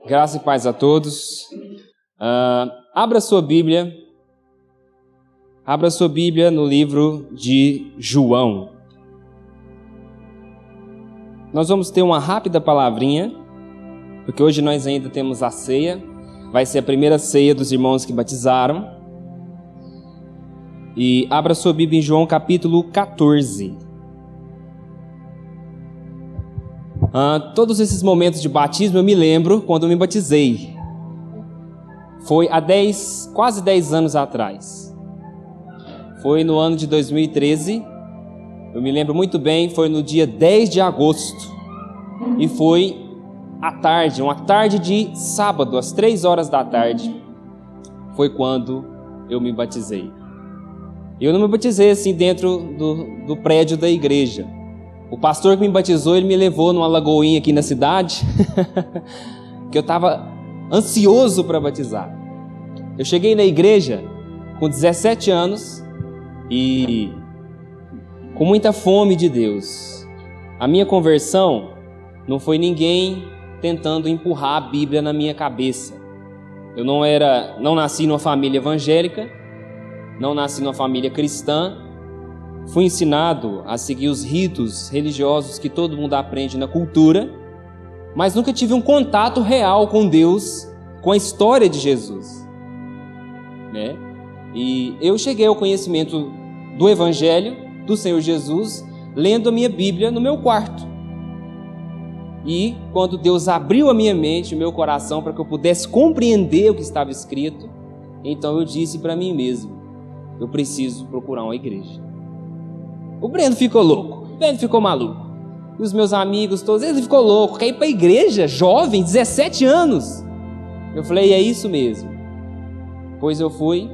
Graça e paz a todos. Abra sua Bíblia no livro de João. Nós vamos ter uma rápida palavrinha, porque hoje nós ainda temos a ceia. Vai ser a primeira ceia dos irmãos que batizaram. E abra sua Bíblia em João capítulo 14. Todos esses momentos de batismo eu me lembro quando eu me batizei. Foi há quase 10 anos atrás. Foi no ano de 2013. Eu me lembro muito bem, foi no dia 10 de agosto. E foi à tarde, uma tarde de sábado, às 3 horas da tarde. Foi quando eu me batizei. Eu não me batizei assim dentro do prédio da igreja. O pastor que me batizou, ele me levou numa lagoinha aqui na cidade, que eu estava ansioso para batizar. Eu cheguei na igreja com 17 anos e com muita fome de Deus. A minha conversão não foi ninguém tentando empurrar a Bíblia na minha cabeça. Eu não nasci numa família evangélica, não nasci numa família cristã. Fui ensinado a seguir os ritos religiosos que todo mundo aprende na cultura, mas nunca tive um contato real com Deus, com a história de Jesus, né? E eu cheguei ao conhecimento do Evangelho, do Senhor Jesus, lendo a minha Bíblia no meu quarto. E quando Deus abriu a minha mente, o meu coração, para que eu pudesse compreender o que estava escrito, então eu disse para mim mesmo: eu preciso procurar uma igreja. O Breno ficou louco, o Breno ficou maluco. E os meus amigos todos, ele ficou louco, quer ir para a igreja, jovem, 17 anos. Eu falei, é isso mesmo. Pois eu fui,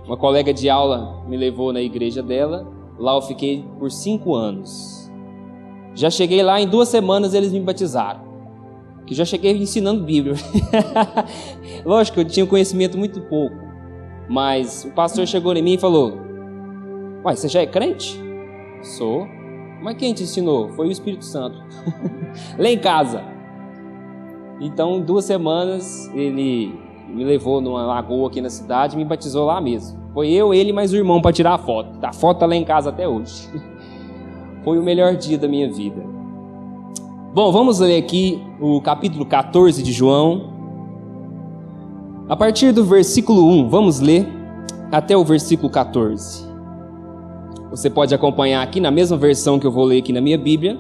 uma colega de aula me levou na igreja dela, lá eu fiquei por 5 anos. Já cheguei lá, em 2 semanas eles me batizaram, que já cheguei ensinando Bíblia. Lógico, eu tinha um conhecimento muito pouco, mas o pastor chegou em mim e falou: uai, você já é crente? Sou. Mas quem te ensinou? Foi o Espírito Santo. Lá em casa. Então, em 2 semanas, ele me levou numa lagoa aqui na cidade e me batizou lá mesmo. Foi eu, ele e mais o irmão para tirar a foto. A foto está lá em casa até hoje. Foi o melhor dia da minha vida. Bom, vamos ler aqui o capítulo 14 de João. A partir do versículo 1, vamos ler até o versículo 14. Você pode acompanhar aqui na mesma versão que eu vou ler aqui na minha Bíblia,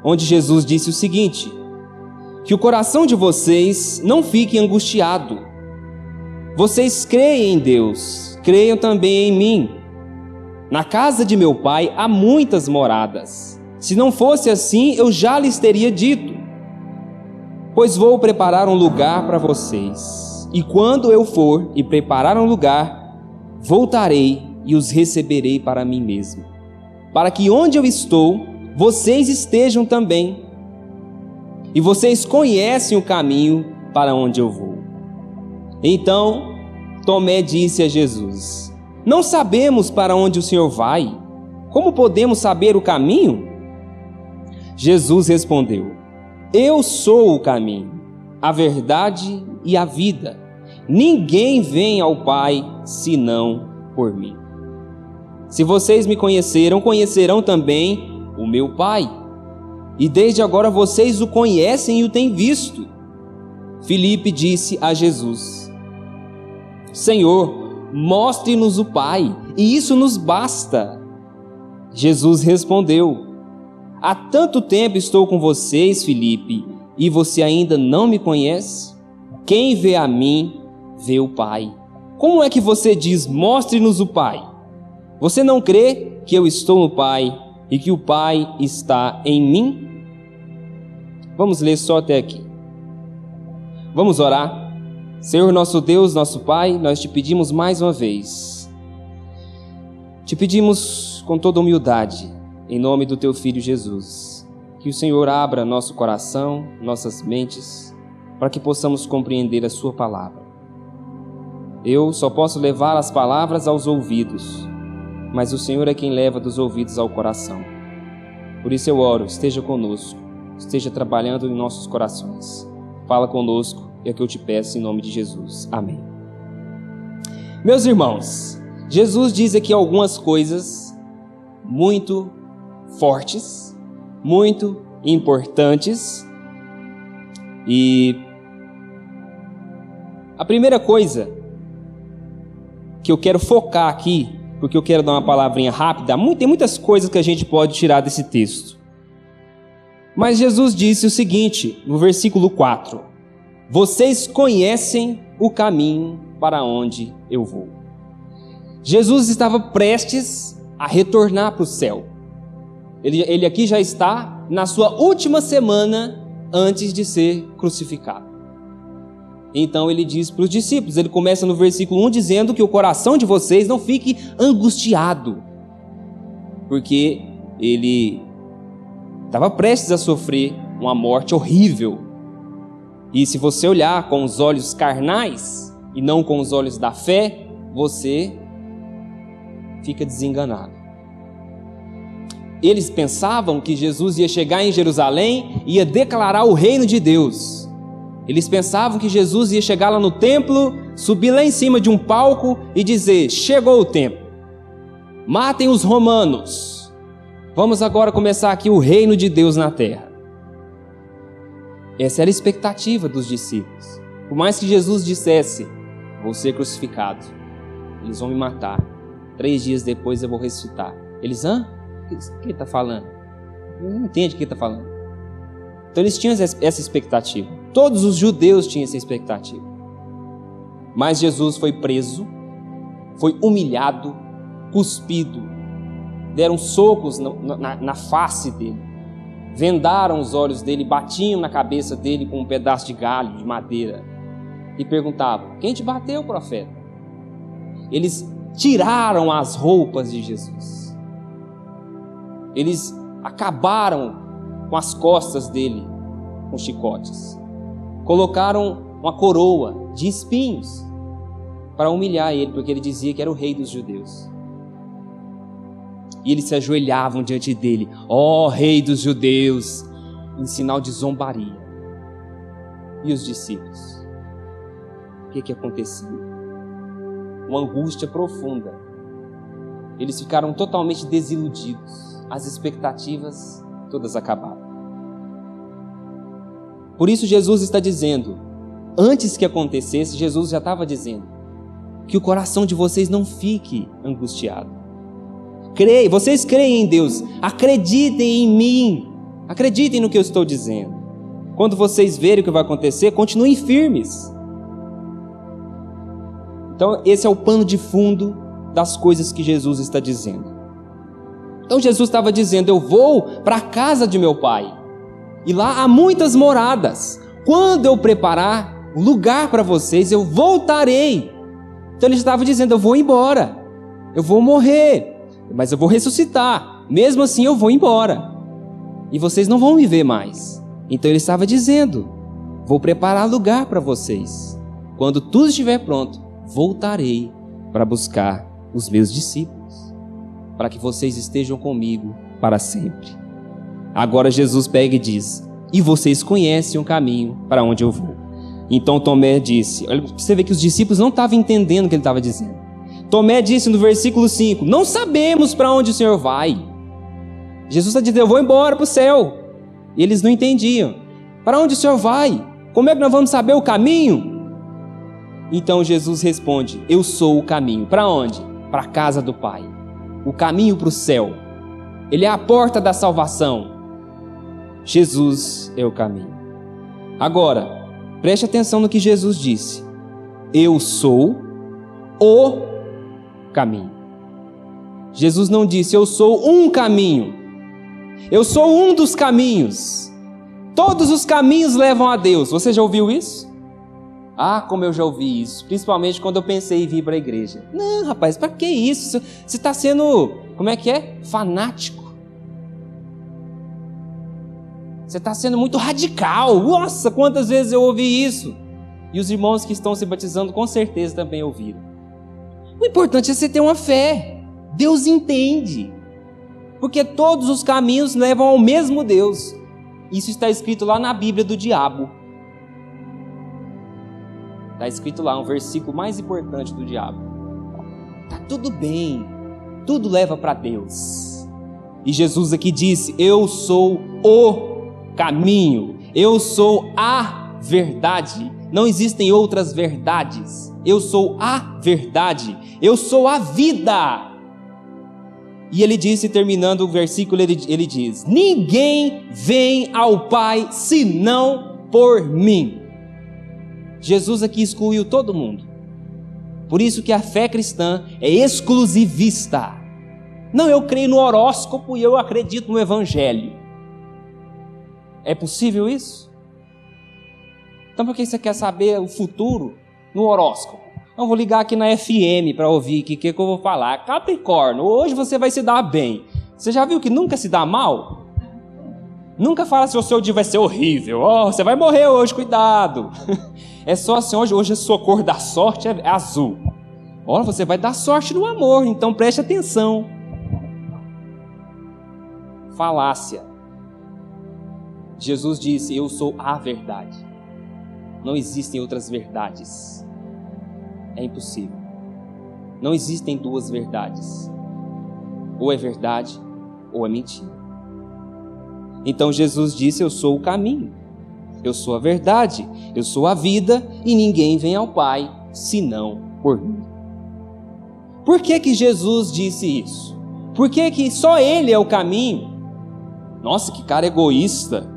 onde Jesus disse o seguinte: que o coração de vocês não fique angustiado. Vocês creem em Deus, creiam também em mim. Na casa de meu Pai há muitas moradas. Se não fosse assim, eu já lhes teria dito. Pois vou preparar um lugar para vocês. E quando eu for e preparar um lugar, voltarei e os receberei para mim mesmo, para que onde eu estou, vocês estejam também. E vocês conhecem o caminho para onde eu vou. Então Tomé disse a Jesus: não sabemos para onde o Senhor vai. Como podemos saber o caminho? Jesus respondeu: eu sou o caminho, a verdade e a vida. Ninguém vem ao Pai senão por mim. Se vocês me conheceram, conhecerão também o meu Pai. E desde agora vocês o conhecem e o têm visto. Filipe disse a Jesus: Senhor, mostre-nos o Pai, e isso nos basta. Jesus respondeu: há tanto tempo estou com vocês, Filipe, e você ainda não me conhece? Quem vê a mim, vê o Pai. Como é que você diz, mostre-nos o Pai? Você não crê que eu estou no Pai e que o Pai está em mim? Vamos ler só até aqui. Vamos orar. Senhor nosso Deus, nosso Pai, nós te pedimos mais uma vez. Te pedimos com toda humildade, em nome do teu Filho Jesus, que o Senhor abra nosso coração, nossas mentes, para que possamos compreender a sua palavra. Eu só posso levar as palavras aos ouvidos, mas o Senhor é quem leva dos ouvidos ao coração. Por isso eu oro, esteja conosco, esteja trabalhando em nossos corações. fala conosco, é o que eu te peço em nome de Jesus. Amém. Meus irmãos, Jesus diz aqui algumas coisas muito fortes, muito importantes. E a primeira coisa que eu quero focar aqui, porque eu quero dar uma palavrinha rápida, tem muitas coisas que a gente pode tirar desse texto. Mas Jesus disse o seguinte, no versículo 4: vocês conhecem o caminho para onde eu vou. Jesus estava prestes a retornar para o céu. Ele aqui já está na sua última semana antes de ser crucificado. Então ele diz para os discípulos, ele começa no versículo 1 dizendo que o coração de vocês não fique angustiado, porque ele estava prestes a sofrer uma morte horrível. E se você olhar com os olhos carnais e não com os olhos da fé, você fica desenganado. Eles pensavam que Jesus ia chegar em Jerusalém e ia declarar o reino de Deus. Eles pensavam que Jesus ia chegar lá no templo, subir lá em cima de um palco e dizer: chegou o tempo, matem os romanos, vamos agora começar aqui o reino de Deus na terra. Essa era a expectativa dos discípulos. Por mais que Jesus dissesse: vou ser crucificado, eles vão me matar, 3 dias depois eu vou ressuscitar. Eles, o que ele está falando? Não entende o que ele está falando. Então eles tinham essa expectativa. Todos os judeus tinham essa expectativa. Mas Jesus foi preso, foi humilhado, cuspido, deram socos na face dele, vendaram os olhos dele, batiam na cabeça dele com um pedaço de galho, de madeira, e perguntavam: quem te bateu, profeta? Eles tiraram as roupas de Jesus. Eles acabaram com as costas dele com chicotes. Colocaram uma coroa de espinhos para humilhar ele, porque ele dizia que era o rei dos judeus. E eles se ajoelhavam diante dele: ó rei dos judeus, em sinal de zombaria. E os discípulos? O que acontecia? Uma angústia profunda. Eles ficaram totalmente desiludidos. As expectativas todas acabaram. Por isso Jesus está dizendo, antes que acontecesse, Jesus já estava dizendo que o coração de vocês não fique angustiado. Vocês creem em Deus, acreditem em mim, acreditem no que eu estou dizendo. Quando vocês verem o que vai acontecer, continuem firmes. Então esse é o pano de fundo das coisas que Jesus está dizendo. Então Jesus estava dizendo: eu vou para a casa de meu pai, e lá há muitas moradas. Quando eu preparar um lugar para vocês, eu voltarei. Então ele estava dizendo: eu vou embora, eu vou morrer, mas eu vou ressuscitar, mesmo assim eu vou embora, e vocês não vão me ver mais. Então ele estava dizendo: vou preparar lugar para vocês. Quando tudo estiver pronto, voltarei para buscar os meus discípulos, para que vocês estejam comigo para sempre. Agora Jesus pega e diz: e vocês conhecem o caminho para onde eu vou. Então Tomé disse, olha, você vê que os discípulos não estavam entendendo o que ele estava dizendo. Tomé disse no versículo 5, não sabemos para onde o Senhor vai. Jesus está dizendo: eu vou embora para o céu. E eles não entendiam. Para onde o Senhor vai? Como é que nós vamos saber o caminho? Então Jesus responde: eu sou o caminho. Para onde? Para a casa do Pai. O caminho para o céu. Ele é a porta da salvação. Jesus é o caminho. Agora, preste atenção no que Jesus disse: eu sou o caminho. Jesus não disse: eu sou um caminho, eu sou um dos caminhos. Todos os caminhos levam a Deus. Você já ouviu isso? Ah, como eu já ouvi isso, principalmente quando eu pensei em vir para a igreja. Não, rapaz, para que isso? Você está sendo, como é que é? Fanático. Você está sendo muito radical. Nossa, quantas vezes eu ouvi isso. E os irmãos que estão se batizando com certeza também ouviram. O importante é você ter uma fé. Deus entende. Porque todos os caminhos levam ao mesmo Deus. Isso está escrito lá na Bíblia do diabo. Está escrito lá, um versículo mais importante do diabo. Está tudo bem, tudo leva para Deus. E Jesus aqui disse, eu sou o caminho, eu sou a verdade. Não existem outras verdades. Eu sou a verdade, eu sou a vida. E ele disse, terminando o versículo, ele diz, ninguém vem ao Pai senão por mim. Jesus aqui excluiu todo mundo. Por isso que a fé cristã é exclusivista. Não, eu creio no horóscopo e eu acredito no evangelho. É possível isso? Então por que você quer saber o futuro no horóscopo? Não, vou ligar aqui na FM para ouvir o que eu vou falar. Capricórnio, hoje você vai se dar bem. Você já viu que nunca se dá mal? Nunca fala se o seu dia vai ser horrível. Oh, você vai morrer hoje, cuidado. É só assim, hoje a sua cor da sorte é azul. Olha, você vai dar sorte no amor, então preste atenção. Falácia. Jesus disse, eu sou a verdade. Não existem outras verdades. É impossível. Não existem duas verdades. Ou é verdade, ou é mentira. Então Jesus disse, eu sou o caminho, eu sou a verdade, eu sou a vida, e ninguém vem ao Pai, senão por mim. Por que Jesus disse isso? Por que só Ele é o caminho? Nossa, que cara egoísta.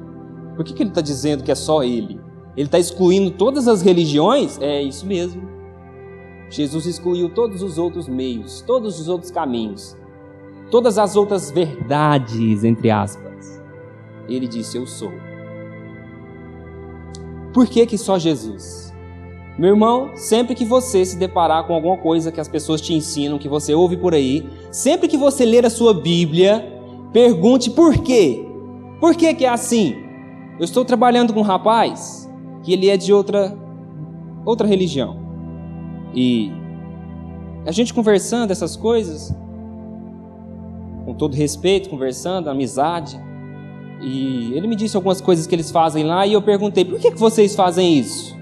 Por que ele está dizendo que é só Ele? Ele está excluindo todas as religiões? É isso mesmo. Jesus excluiu todos os outros meios, todos os outros caminhos, todas as outras verdades, entre aspas. Ele disse, eu sou. Por que só Jesus? Meu irmão, sempre que você se deparar com alguma coisa que as pessoas te ensinam, que você ouve por aí, sempre que você ler a sua Bíblia, pergunte por quê? Por que é assim? Eu estou trabalhando com um rapaz que ele é de outra religião. E a gente conversando essas coisas, com todo respeito, conversando, amizade, e ele me disse algumas coisas que eles fazem lá, e eu perguntei, por que vocês fazem isso?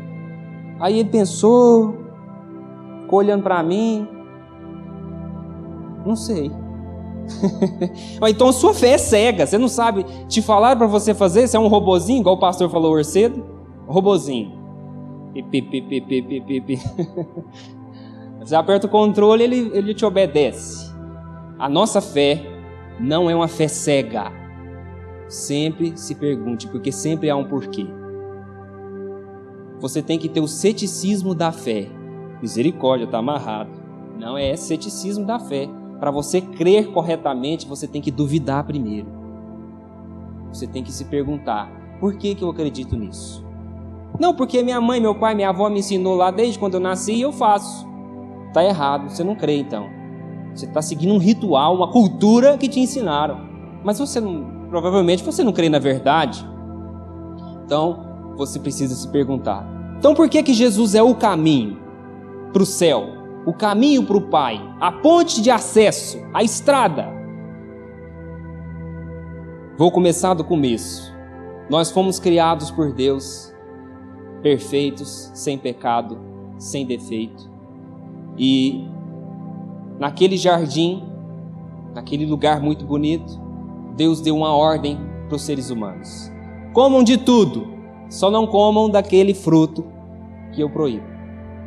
Aí ele pensou, ficou olhando para mim, não sei. Então a sua fé é cega, você não sabe, te falaram para você fazer, você é um robozinho, igual o pastor falou hoje cedo, robozinho. Você aperta o controle, ele te obedece. A nossa fé não é uma fé cega. Sempre se pergunte, porque sempre há um porquê. Você tem que ter o ceticismo da fé. Misericórdia, está amarrado. Não é ceticismo da fé. Para você crer corretamente, você tem que duvidar primeiro. Você tem que se perguntar, por que eu acredito nisso? Não, porque minha mãe, meu pai, minha avó me ensinou lá desde quando eu nasci e eu faço. Está errado, você não crê então. Você está seguindo um ritual, uma cultura que te ensinaram. Mas provavelmente você não crê na verdade. Então, você precisa se perguntar. Então, por que Jesus é o caminho para o céu? O caminho para o Pai? A ponte de acesso? A estrada? Vou começar do começo. Nós fomos criados por Deus, perfeitos, sem pecado, sem defeito. E naquele jardim, naquele lugar muito bonito, Deus deu uma ordem para os seres humanos. Comam de tudo, só não comam daquele fruto que eu proíbo.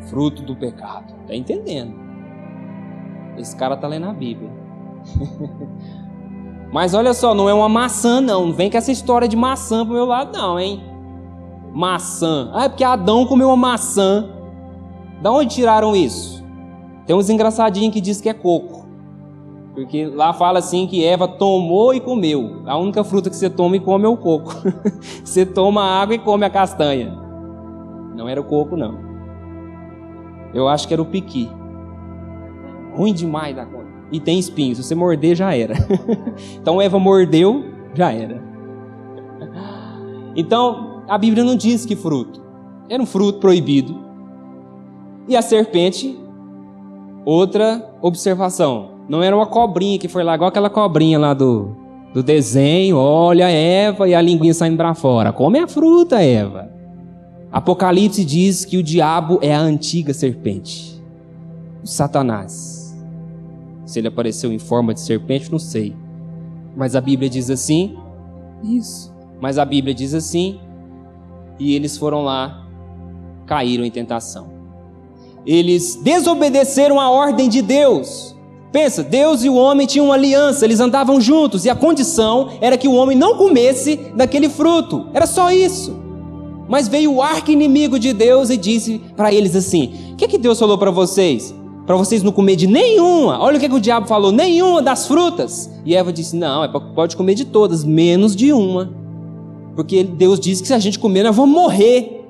Fruto do pecado. Está entendendo? Esse cara está lendo a Bíblia. Mas olha só, não é uma maçã não. Não vem com essa história de maçã pro meu lado não, hein? Maçã. Ah, é porque Adão comeu uma maçã. Da onde tiraram isso? Tem uns engraçadinhos que diz que é coco. Porque lá fala assim que Eva tomou e comeu. A única fruta que você toma e come é o coco. Você toma água e come a castanha. Não era o coco, não. Eu acho que era o piqui. Ruim demais da conta. E tem espinho. Se você morder, já era. Então Eva mordeu, já era. Então, a Bíblia não diz que fruto. Era um fruto proibido. E a serpente, outra observação. Não era uma cobrinha que foi lá, igual aquela cobrinha lá do desenho. Olha, Eva, e a linguinha saindo para fora. Come a fruta, Eva. Apocalipse diz que o diabo é a antiga serpente, o Satanás. Se ele apareceu em forma de serpente, não sei. Mas a Bíblia diz assim, mas a Bíblia diz assim, e eles foram lá, caíram em tentação. Eles desobedeceram a ordem de Deus. Pensa, Deus e o homem tinham uma aliança, eles andavam juntos, e a condição era que o homem não comesse daquele fruto, era só isso. Mas veio o arqui-inimigo de Deus e disse para eles assim: o que Deus falou para vocês? Para vocês não comer de nenhuma. Olha o que o diabo falou: nenhuma das frutas. E Eva disse: não, pode comer de todas, menos de uma. Porque Deus disse que se a gente comer, nós vamos morrer.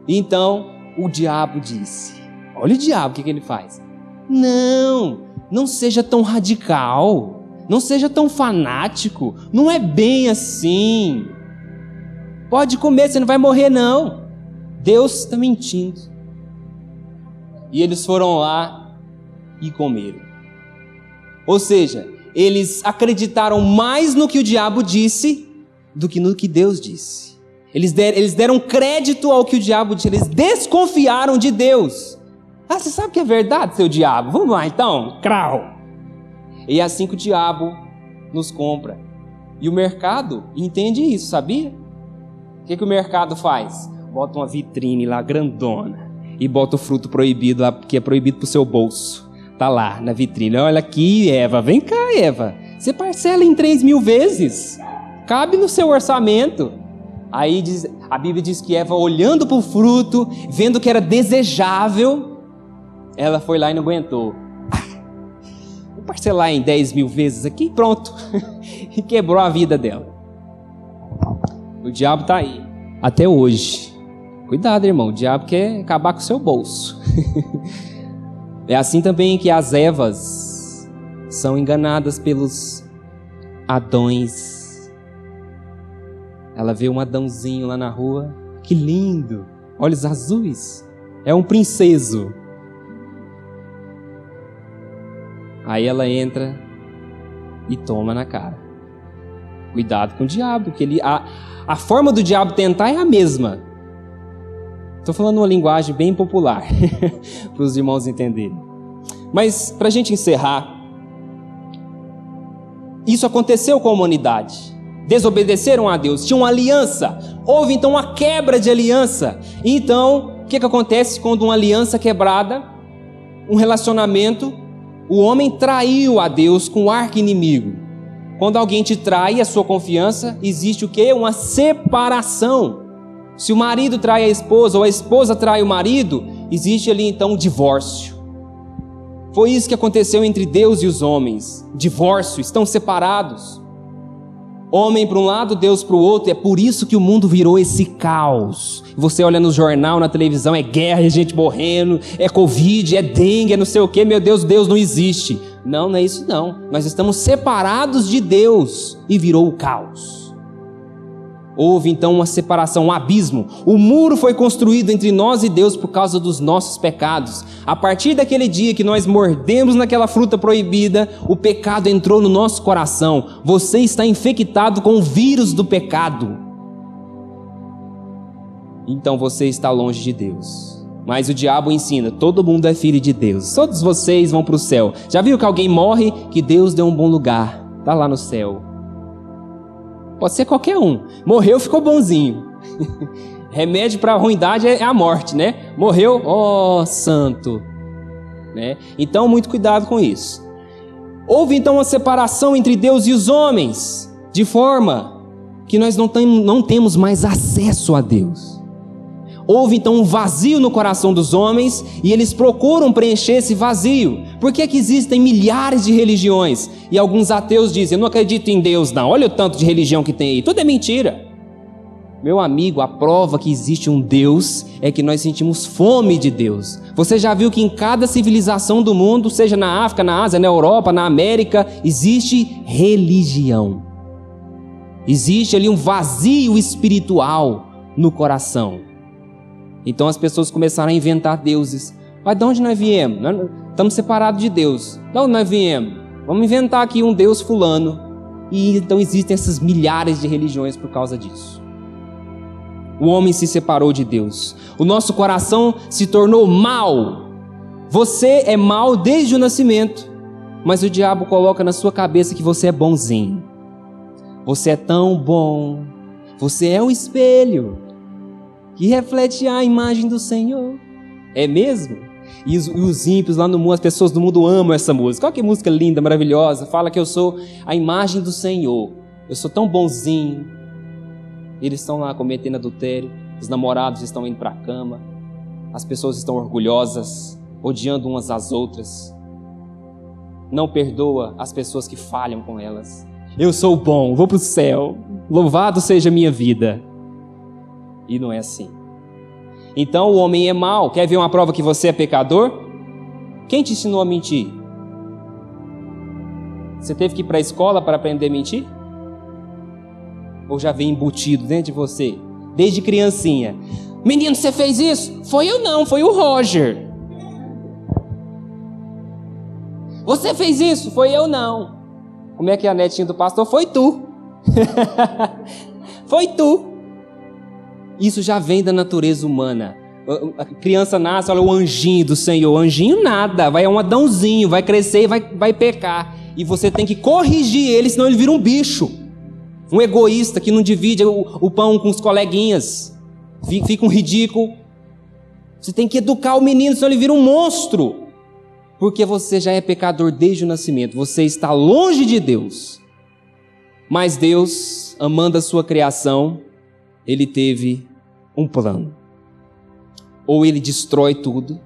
Então, o diabo disse, olha o diabo, o que ele faz? Não seja tão radical, não seja tão fanático, não é bem assim. Pode comer, você não vai morrer não. Deus está mentindo. E eles foram lá e comeram. Ou seja, eles acreditaram mais no que o diabo disse do que no que Deus disse. Eles deram crédito ao que o diabo disse, eles desconfiaram de Deus. Ah, você sabe que é verdade, seu diabo? Vamos lá então, crau. E é assim que o diabo nos compra. E o mercado entende isso, sabia? O que o mercado faz? Bota uma vitrine lá grandona e bota o fruto proibido lá, que é proibido pro seu bolso. Tá lá na vitrine. Olha aqui, Eva, vem cá, Eva. Você parcela em 3.000 vezes. Cabe no seu orçamento. Aí a Bíblia diz que Eva, olhando para o fruto, vendo que era desejável, ela foi lá e não aguentou. Vou parcelar em 10.000 vezes aqui e pronto. E quebrou a vida dela. O diabo está aí, até hoje. Cuidado, irmão, o diabo quer acabar com o seu bolso. É assim também que as Evas são enganadas pelos Adões. Ela vê um Adãozinho lá na rua, que lindo, olhos azuis, é um princeso. Aí ela entra e toma na cara. Cuidado com o diabo, que a forma do diabo tentar é a mesma. Estou falando uma linguagem bem popular, para os irmãos entenderem. Mas, para a gente encerrar, isso aconteceu com a humanidade. Desobedeceram a Deus, tinham uma aliança, houve então uma quebra de aliança. E então, o que acontece quando uma aliança quebrada, um relacionamento, o homem traiu a Deus com o arqui-inimigo. Quando alguém te trai a sua confiança, existe o quê? Uma separação. Se o marido trai a esposa ou a esposa trai o marido, existe ali então um divórcio. Foi isso que aconteceu entre Deus e os homens. Divórcio, estão separados. Homem para um lado, Deus para o outro. E é por isso que o mundo virou esse caos. Você olha no jornal, na televisão, é guerra, é gente morrendo, é Covid, é dengue, é não sei o quê. Meu Deus, Deus não existe. Não é isso não. Nós estamos separados de Deus e virou o caos. Houve então uma separação, um abismo. O muro foi construído entre nós e Deus por causa dos nossos pecados. A partir daquele dia que nós mordemos naquela fruta proibida, o pecado entrou no nosso coração. Você está infectado com o vírus do pecado. Então você está longe de Deus. Mas o diabo ensina, todo mundo é filho de Deus. Todos vocês vão para o céu. Já viu que alguém morre? Que Deus deu um bom lugar. Está lá no céu. Pode ser qualquer um. Morreu, ficou bonzinho. Remédio para a ruindade é a morte, né? Morreu, ó santo. Né? Então, muito cuidado com isso. Houve então uma separação entre Deus e os homens, de forma que nós não temos mais acesso a Deus. Houve então um vazio no coração dos homens e eles procuram preencher esse vazio. Por que existem milhares de religiões? E alguns ateus dizem, eu não acredito em Deus não, olha o tanto de religião que tem aí, tudo é mentira. Meu amigo, a prova que existe um Deus é que nós sentimos fome de Deus. Você já viu que em cada civilização do mundo, seja na África, na Ásia, na Europa, na América, existe religião. Existe ali um vazio espiritual no coração. Então as pessoas começaram a inventar deuses. Mas de onde nós viemos? Nós estamos separados de Deus. De onde nós viemos? Vamos inventar aqui um Deus fulano. E então existem essas milhares de religiões por causa disso. o homem se separou de Deus. O nosso coração se tornou mau. Você é mau desde o nascimento, mas o diabo coloca na sua cabeça que você é bonzinho. Você é tão bom. Você é um espelho que reflete a imagem do Senhor. É mesmo? E os ímpios lá no mundo, as pessoas do mundo amam essa música. Olha que música linda, maravilhosa. Fala que eu sou a imagem do Senhor. Eu sou tão bonzinho. Eles estão lá cometendo adultério. Os namorados estão indo para a cama. As pessoas estão orgulhosas, odiando umas às outras. Não perdoa as pessoas que falham com elas. Eu sou bom, vou para o céu. Louvado seja a minha vida. E não é assim. Então o homem é mau. Quer ver uma prova que você é pecador? Quem te ensinou a mentir? Você teve que ir para a escola para aprender a mentir? Ou já vem embutido dentro de você? Desde criancinha. Menino, você fez isso? Foi eu não, foi o Roger. Você fez isso? Foi eu não. Como é que é a netinha do pastor? Foi tu. Foi tu. Isso já vem da natureza humana. A criança nasce, olha o anjinho do Senhor. Anjinho nada, vai um Adãozinho, vai crescer e vai pecar. E você tem que corrigir ele, senão ele vira um bicho. Um egoísta que não divide o pão com os coleguinhas. Fica um ridículo. Você tem que educar o menino, senão ele vira um monstro. Porque você já é pecador desde o nascimento. Você está longe de Deus. Mas Deus, amando a sua criação, Ele teve um plano. Ou Ele destrói tudo,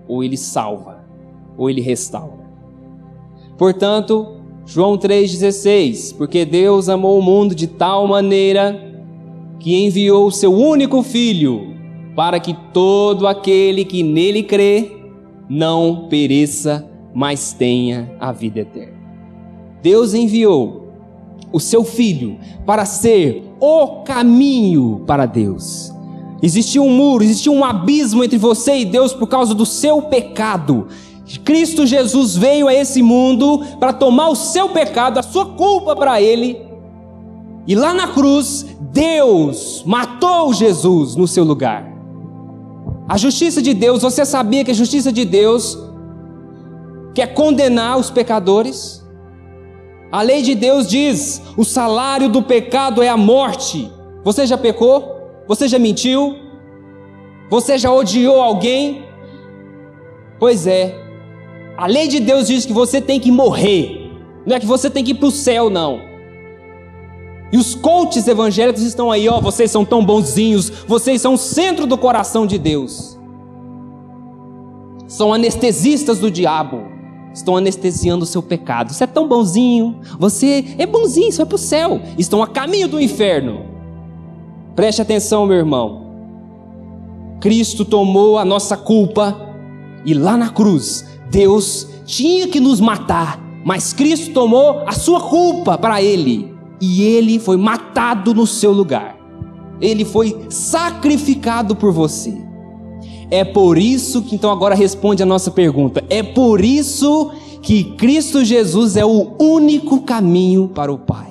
ou Ele salva, ou Ele restaura. Portanto, João 3,16, porque Deus amou o mundo de tal maneira que enviou o seu único Filho, para que todo aquele que nele crê não pereça, mas tenha a vida eterna. Deus enviou o seu Filho para ser o caminho para Deus. Existia um muro, existia um abismo entre você e Deus por causa do seu pecado. Cristo Jesus veio a esse mundo para tomar o seu pecado, a sua culpa para Ele. E lá na cruz, Deus matou Jesus no seu lugar. A justiça de Deus, você sabia que a justiça de Deus quer condenar os pecadores? A lei de Deus diz, o salário do pecado é a morte. Você já pecou? Você já mentiu? Você já odiou alguém? Pois é, a lei de Deus diz que você tem que morrer, não é que você tem que ir para o céu, não. E os coaches evangélicos estão aí, ó, vocês são tão bonzinhos, vocês são o centro do coração de Deus. São anestesistas do diabo, estão anestesiando o seu pecado. Você é tão bonzinho, você é bonzinho, você vai para o céu. Estão a caminho do inferno. Preste atenção, meu irmão. Cristo tomou a nossa culpa e lá na cruz, Deus tinha que nos matar, mas Cristo tomou a sua culpa para Ele. E Ele foi matado no seu lugar. Ele foi sacrificado por você. É por isso que, então agora responde a nossa pergunta. É por isso que Cristo Jesus é o único caminho para o Pai.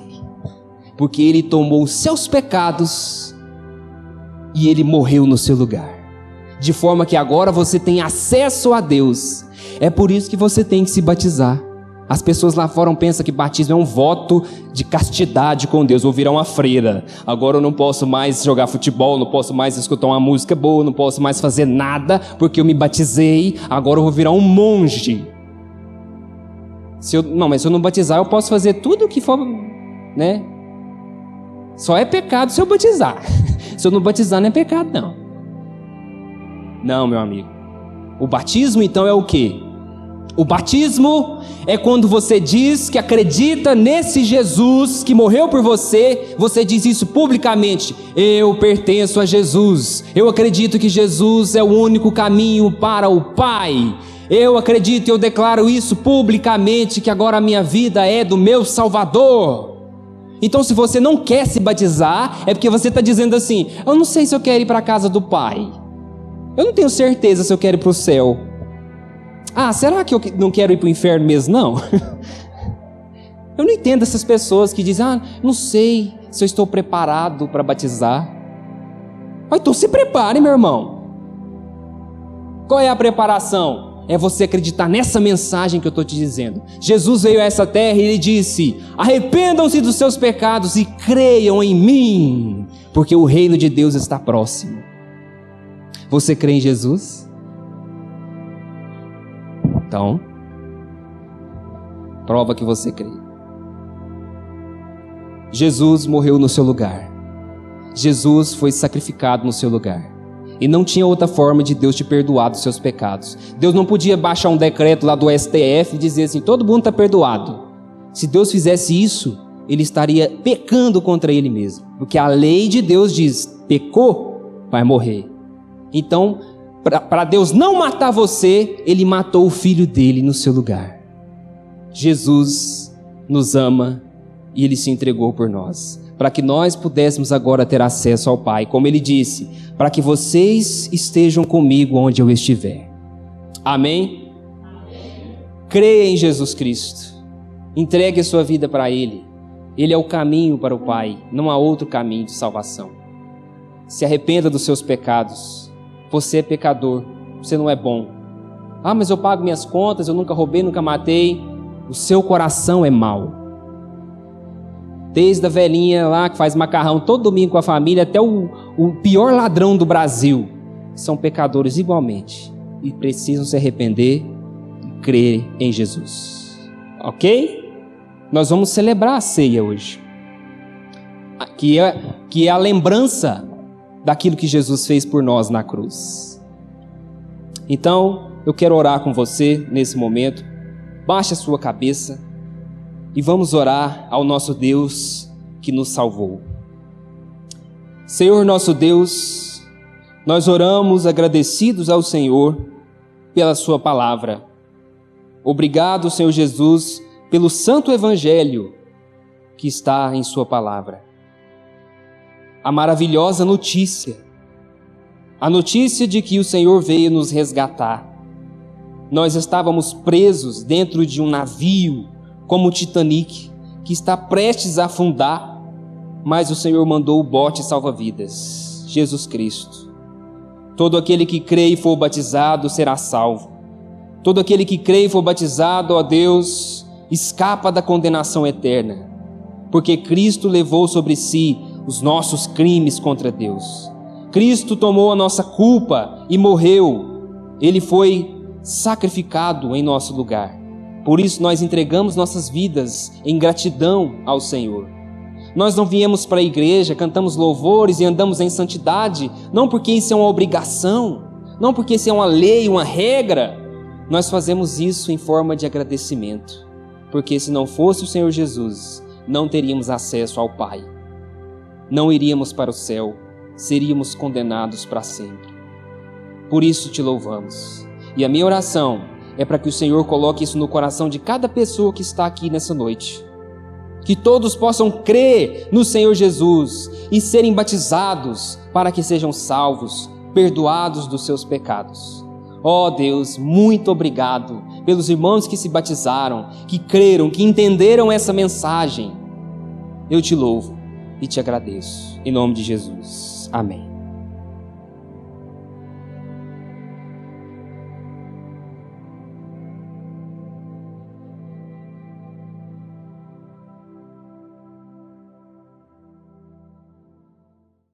Porque Ele tomou os seus pecados e Ele morreu no seu lugar. De forma que agora você tem acesso a Deus. É por isso que você tem que se batizar. As pessoas lá fora pensam que batismo é um voto de castidade com Deus. Vou virar uma freira. Agora eu não posso mais jogar futebol, não posso mais escutar uma música boa, não posso mais fazer nada, porque eu me batizei. Agora eu vou virar um monge. Mas se eu não batizar, eu posso fazer tudo o que for, né? Só é pecado se eu batizar. Se eu não batizar, não é pecado, não. Não, meu amigo. O batismo, então, é o quê? O batismo é quando você diz que acredita nesse Jesus que morreu por você. Você diz isso publicamente. Eu pertenço a Jesus. Eu acredito que Jesus é o único caminho para o Pai. Eu acredito e eu declaro isso publicamente, que agora a minha vida é do meu Salvador. Então, se você não quer se batizar, é porque você está dizendo assim: eu não sei se eu quero ir para a casa do Pai. Eu não tenho certeza se eu quero ir para o céu. Ah, será que eu não quero ir para o inferno mesmo? Não. Eu não entendo essas pessoas que dizem: não sei se eu estou preparado para batizar. Então se prepare, meu irmão. Qual é a preparação? É você acreditar nessa mensagem que eu estou te dizendo. Jesus veio a essa terra e ele disse: arrependam-se dos seus pecados e creiam em mim, porque o reino de Deus está próximo. Você crê em Jesus? Então, prova que você crê. Jesus morreu no seu lugar. Jesus foi sacrificado no seu lugar. E não tinha outra forma de Deus te perdoar dos seus pecados. Deus não podia baixar um decreto lá do STF e dizer assim: todo mundo está perdoado. Se Deus fizesse isso, ele estaria pecando contra ele mesmo. Porque a lei de Deus diz: pecou, vai morrer. Então, para Deus não matar você, ele matou o filho dele no seu lugar. Jesus nos ama e ele se entregou por nós, para que nós pudéssemos agora ter acesso ao Pai, como ele disse: para que vocês estejam comigo onde eu estiver. Amém? Amém. Creia em Jesus Cristo, entregue a sua vida para Ele. Ele é o caminho para o Pai, não há outro caminho de salvação. Se arrependa dos seus pecados. Você é pecador, você não é bom. Mas eu pago minhas contas, eu nunca roubei, nunca matei. O seu coração é mau. Desde a velhinha lá que faz macarrão todo domingo com a família, até o pior ladrão do Brasil, são pecadores igualmente e precisam se arrepender e crer em Jesus. Ok? Nós vamos celebrar a ceia hoje, que é a lembrança daquilo que Jesus fez por nós na cruz. Então, eu quero orar com você nesse momento. Baixe a sua cabeça e vamos orar ao nosso Deus que nos salvou. Senhor nosso Deus, nós oramos agradecidos ao Senhor pela sua palavra. Obrigado, Senhor Jesus, pelo santo evangelho que está em sua palavra. A maravilhosa notícia, a notícia de que o Senhor veio nos resgatar. Nós estávamos presos dentro de um navio como o Titanic, que está prestes a afundar, mas o Senhor mandou o bote salva-vidas, Jesus Cristo. Todo aquele que crê e for batizado será salvo. Todo aquele que crê e for batizado, ó Deus, escapa da condenação eterna, porque Cristo levou sobre si os nossos crimes contra Deus. Cristo tomou a nossa culpa e morreu. Ele foi sacrificado em nosso lugar. Por isso nós entregamos nossas vidas em gratidão ao Senhor. Nós não viemos para a igreja, cantamos louvores e andamos em santidade, não porque isso é uma obrigação, não porque isso é uma lei, uma regra. Nós fazemos isso em forma de agradecimento, porque se não fosse o Senhor Jesus, não teríamos acesso ao Pai. Não iríamos para o céu, seríamos condenados para sempre. Por isso te louvamos. E a minha oração é para que o Senhor coloque isso no coração de cada pessoa que está aqui nessa noite. Que todos possam crer no Senhor Jesus e serem batizados para que sejam salvos, perdoados dos seus pecados. Ó Deus, muito obrigado pelos irmãos que se batizaram, que creram, que entenderam essa mensagem. Eu te louvo e te agradeço. Em nome de Jesus. Amém.